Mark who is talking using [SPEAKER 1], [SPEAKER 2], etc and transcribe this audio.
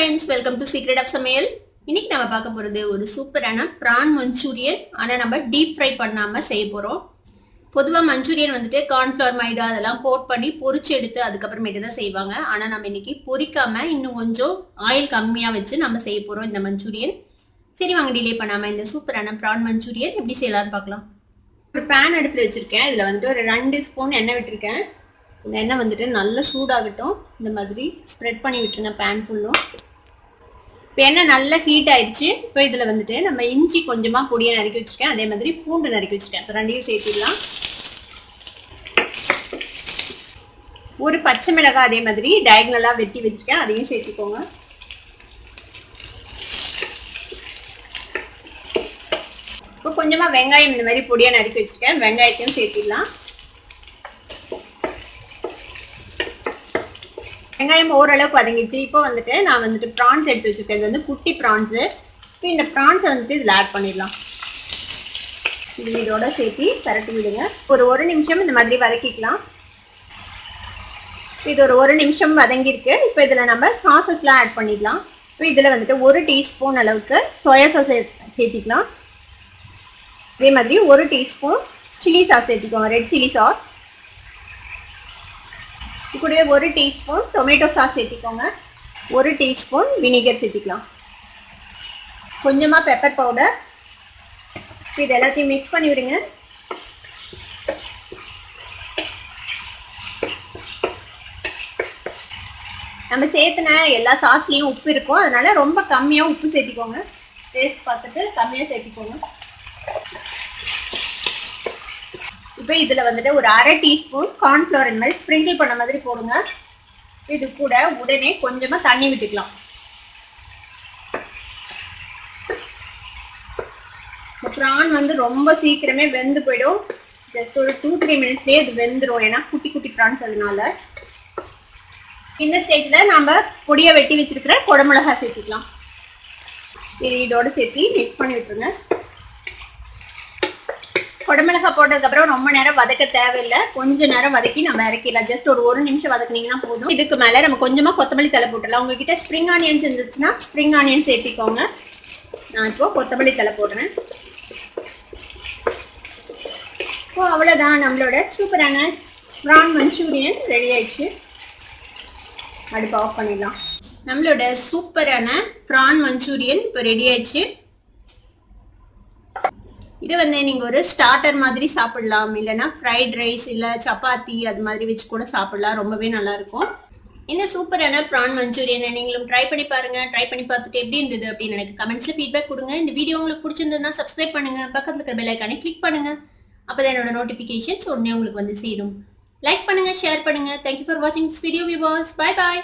[SPEAKER 1] friends, welcome to Secret of Samayal. இன்னைக்கு நம்ம பார்க்க போறது ஒரு சூப்பரான prawn manchurian. ஆனா நம்ம deep fry பண்ணாம செய்ய போறோம். பொதுவா மஞ்சூரியன் வந்துட்டு கார்ன்ஃப்ளவர் மைதா அதெல்லாம் கோட் பண்ணி பொரிச்சு எடுத்து அதுக்கு அப்புறமேட்டு தான் செய்வாங்க. ஆனா நம்ம இன்னைக்கு பொரிக்காம இன்னும் கொஞ்சம் ஆயில் கம்மியா வச்சு நம்ம செய்ய போறோம் இந்த மஞ்சூரியன். சரி வாங்க டிலே பண்ணாம இந்த சூப்பரான prawn manchurian எப்படி செய்யலாம்னு பார்க்கலாம். ஒரு pan எடுத்து வச்சிருக்கேன். இதுல வந்து ஒரு 2 ஸ்பூன் எண்ணெய் விட்டுருக்கேன். இந்த எண்ணெய் வந்துட்டு நல்லா சூடாகட்டும். இந்த மாதிரி ஸ்ப்ரெட் பண்ணி விட்டுருங்க pan ஃபுல்லும். இப்போ எண்ணெய் நல்லா ஹீட் ஆயிடுச்சு. இப்போ இதுல வந்துட்டு நம்ம இஞ்சி கொஞ்சமா பொடியா நறுக்கி வச்சிருக்கேன். அதே மாதிரி பூண்டு நறுக்கி வச்சிருக்கேன். இப்போ ரெண்டையும் சேர்த்திடலாம். ஒரு பச்சை மிளகாய் அதே மாதிரி டயகனலா வெட்டி வச்சிருக்கேன். அதையும் சேர்த்துக்கோங்க. இப்போ கொஞ்சமா வெங்காயம் இந்த மாதிரி பொடியா நறுக்கி வச்சிருக்கேன். வெங்காயத்தையும் சேர்த்திடலாம். வெங்காயம் ஓரளவுக்கு வதங்கிச்சு. இப்போ வந்துட்டு நான் வந்துட்டு ப்ரான்ஸ் எடுத்து வச்சிருக்கேன். இது வந்து குட்டி ப்ரான்ஸ். இப்போ இந்த ப்ரான்ஸை வந்துட்டு இதில் ஆட் பண்ணிடலாம். இது இதோட சேர்த்து பரட்டி விடுங்க. ஒரு நிமிஷம் இந்த மாதிரி வதக்கிக்கலாம். இது ஒரு நிமிஷம் வதங்கியிருக்கு. இப்போ இதில் நம்ம சாஸஸ்லாம் ஆட் பண்ணிடலாம். இப்போ இதில் வந்துட்டு 1 டீஸ்பூன் அளவுக்கு சோயா சாஸ் சேர்த்திக்கலாம். அதே மாதிரி 1 டீஸ்பூன் சில்லி சாஸ் சேர்த்திக்கோங்க, ரெட் சில்லி சாஸ். கூடவே 1 டீஸ்பூன் டொமேட்டோ சாஸ் சேர்த்திக்கோங்க. 1 டீஸ்பூன் வினிகர் சேர்த்திக்கலாம். கொஞ்சமா பெப்பர் பவுடர். இது எல்லாத்தையும் மிக்ஸ் பண்ணி விடுங்க. நம்ம சேர்த்துன எல்லா சாஸ்லயும் உப்பு இருக்கும். அதனால ரொம்ப கம்மியா உப்பு சேர்த்திக்கோங்க. டேஸ்ட் பார்த்துட்டு கம்மியா சேர்த்திக்கோங்க. இப்போ இதுல வந்துட்டு ஒரு 1/2 டீஸ்பூன் கார்ன்ஃப்ளவர் இந்த மாதிரி ஸ்ப்ரிங்கிள் பண்ண மாதிரி போடுங்க. இது கூட உடனே கொஞ்சமா தண்ணி விட்டுக்கலாம். ப்ரான் வந்து ரொம்ப சீக்கிரமே வெந்து போயிடும். ஜஸ்ட் ஒரு 2-3 மினிட்ஸ்லயே இது வெந்துடும். ஏன்னா குட்டி குட்டி ப்ரான்ஸ் அதனால. இந்த ஸ்டேஜ்ல நம்ம பொடியை வெட்டி வச்சிருக்கிற குடமிளகாய் சேர்த்துக்கலாம். இது இதோட சேர்த்து மிக்ஸ் பண்ணி விட்டுருங்க. குடமிளகாய் போட்டதுக்கு அப்புறம் ரொம்ப நேரம் வதக்க தேவையில்லை. கொஞ்ச நேரம் வதக்கி நம்ம இறக்கிடலாம். ஜஸ்ட் ஒரு நிமிஷம் வதக்குனீங்கன்னா போதும். இதுக்கு மேல நம்ம கொஞ்சமா கொத்தமல்லி தழை போட்டுடலாம். உங்ககிட்ட ஸ்ப்ரிங் ஆனியன்ஸ் இருந்துச்சுன்னா ஸ்ப்ரிங் ஆனியன் சேர்த்திக்கோங்க. நான் இப்போ கொத்தமல்லி தழை போடுறேன். இப்போ அவ்வளவுதான், நம்மளோட சூப்பரான ப்ரான் மஞ்சூரியன் ரெடி ஆயிடுச்சு. அடுப்பு ஆஃப் பண்ணிடலாம். நம்மளோட சூப்பரான ப்ரான் மஞ்சூரியன் இப்போ ரெடி ஆயிடுச்சு. இது வந்து நீங்க ஒரு ஸ்டார்டர் மாதிரி சாப்பிடலாம். இல்லைன்னா ஃப்ரைட் ரைஸ் இல்ல சப்பாத்தி அது மாதிரி வச்சு கூட சாப்பிடலாம். ரொம்பவே நல்லா இருக்கும். இந்த சூப்பரான ப்ரான் மஞ்சூரியனை நீங்களும் ட்ரை பண்ணி பாருங்க. ட்ரை பண்ணி பார்த்துட்டு எப்படி இருந்தது அப்படின்னு எனக்கு கமெண்ட்ஸ்ல ஃபீட்பேக் கொடுங்க. இந்த வீடியோ உங்களுக்கு பிடிச்சிருந்ததுன்னா சப்ஸ்கிரைப் பண்ணுங்க. பக்கத்துல இருக்கிற பெல் ஐகானை கிளிக் பண்ணுங்க. அப்பதான் என்னோட நோட்டிபிகேஷன்ஸ் உடனே உங்களுக்கு வந்து சேரும். லைக் பண்ணுங்க, ஷேர் பண்ணுங்க. தேங்க்யூ ஃபார் வாட்சிங் this video viewers. Bye bye.